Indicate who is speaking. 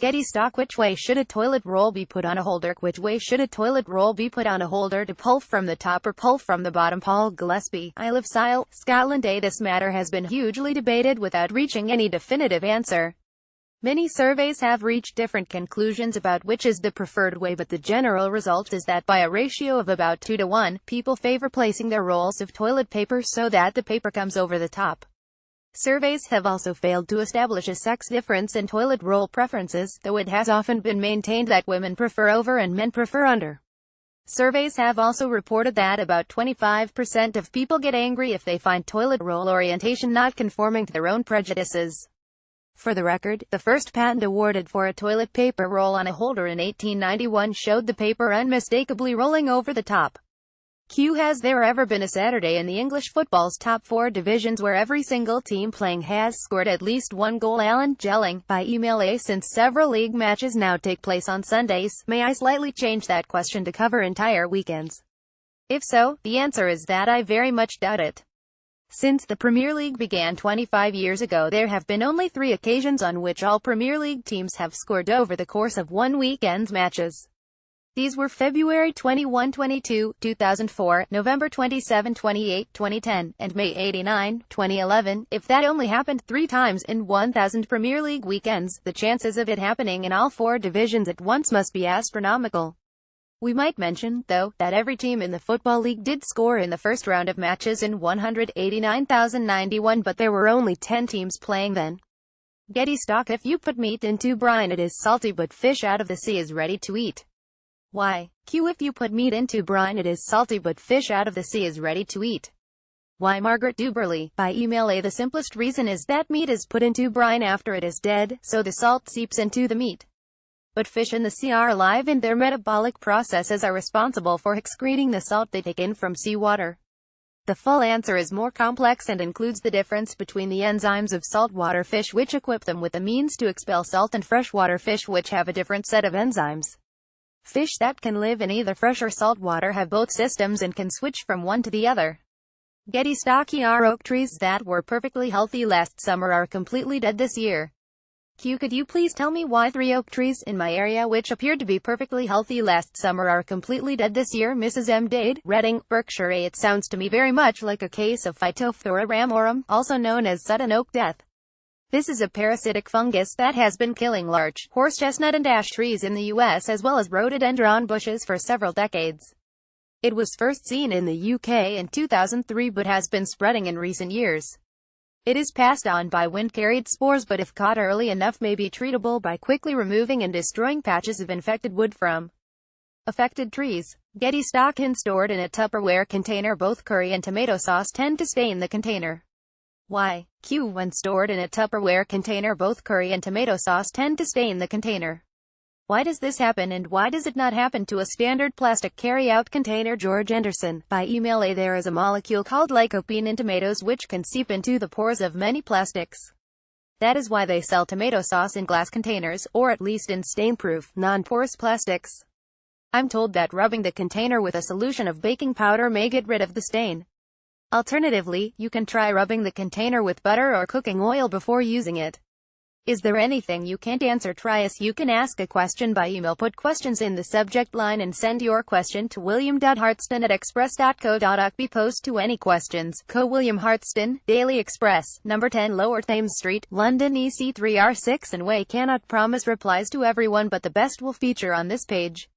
Speaker 1: Getty stock. Which way should a toilet roll be put on a holder? Which way should a toilet roll be put on a holder, to pull from the top or pull from the bottom? Paul Gillespie, Isle of Scilly, Scotland. This matter has been hugely debated without reaching any definitive answer. Many surveys have reached different conclusions about which is the preferred way, but the general result is that by a ratio of about 2 to 1, people favor placing their rolls of toilet paper so that the paper comes over the top. Surveys have also failed to establish a sex difference in toilet roll preferences, though it has often been maintained that women prefer over and men prefer under. Surveys have also reported that about 25% of people get angry if they find toilet roll orientation not conforming to their own prejudices. For the record, the first patent awarded for a toilet paper roll on a holder in 1891 showed the paper unmistakably rolling over the top. Has there ever been a Saturday in the English football's top 4 divisions where every single team playing has scored at least 1 goal? Alan Gelling, by email. Since several league matches now take place on Sundays, may I slightly change that question to cover entire weekends? If so, the answer is that I very much doubt it. Since the Premier League began 25 years ago, there have been only 3 occasions on which all Premier League teams have scored over the course of one weekend's matches. These were February 21-22, 2004, November 27-28, 2010, and May 89, 2011. If that only happened 3 times in 1,000 Premier League weekends, the chances of it happening in all 4 divisions at once must be astronomical. We might mention, though, that every team in the Football League did score in the first round of matches in 189,091, but there were only 10 teams playing then. Getty stock. If you put meat into brine, it is salty, but fish out of the sea is ready to eat. Why? If you put meat into brine, it is salty, but fish out of the sea is ready to eat. Why? Margaret Duberly, by email. The simplest reason is that meat is put into brine after it is dead, so the salt seeps into the meat. But fish in the sea are alive, and their metabolic processes are responsible for excreting the salt they take in from seawater. The full answer is more complex and includes the difference between the enzymes of saltwater fish, which equip them with the means to expel salt, and freshwater fish, which have a different set of enzymes. Fish that can live in either fresh or salt water have both systems and can switch from one to the other. Getty stock. Oak trees that were perfectly healthy last summer are completely dead this year. Could you please tell me why 3 oak trees in my area which appeared to be perfectly healthy last summer are completely dead this year? Mrs. M. Dade, Reading, Berkshire. It sounds to me very much like a case of Phytophthora ramorum, also known as sudden oak death. This is a parasitic fungus that has been killing large horse chestnut and ash trees in the U.S. as well as rhododendron bushes for several decades. It was first seen in the UK in 2003 but has been spreading in recent years. It is passed on by wind-carried spores, but if caught early enough may be treatable by quickly removing and destroying patches of infected wood from affected trees. Getty stock. Stored in a Tupperware container, both curry and tomato sauce tend to stain the container. Why? When stored in a Tupperware container, both curry and tomato sauce tend to stain the container. Why does this happen, and why does it not happen to a standard plastic carryout container? George Anderson, by email. There is a molecule called lycopene in tomatoes which can seep into the pores of many plastics. That is why they sell tomato sauce in glass containers, or at least in stain-proof, non-porous plastics. I'm told that rubbing the container with a solution of baking powder may get rid of the stain. Alternatively, you can try rubbing the container with butter or cooking oil before using it. Is there anything you can't answer? Try us. You can ask a question by email. Put questions in the subject line and send your question to william.hartston@express.co.uk. Be post to any questions. William Hartston, Daily Express, number 10 Lower Thames Street, London EC3R6 and Way. Cannot promise replies to everyone, but the best will feature on this page.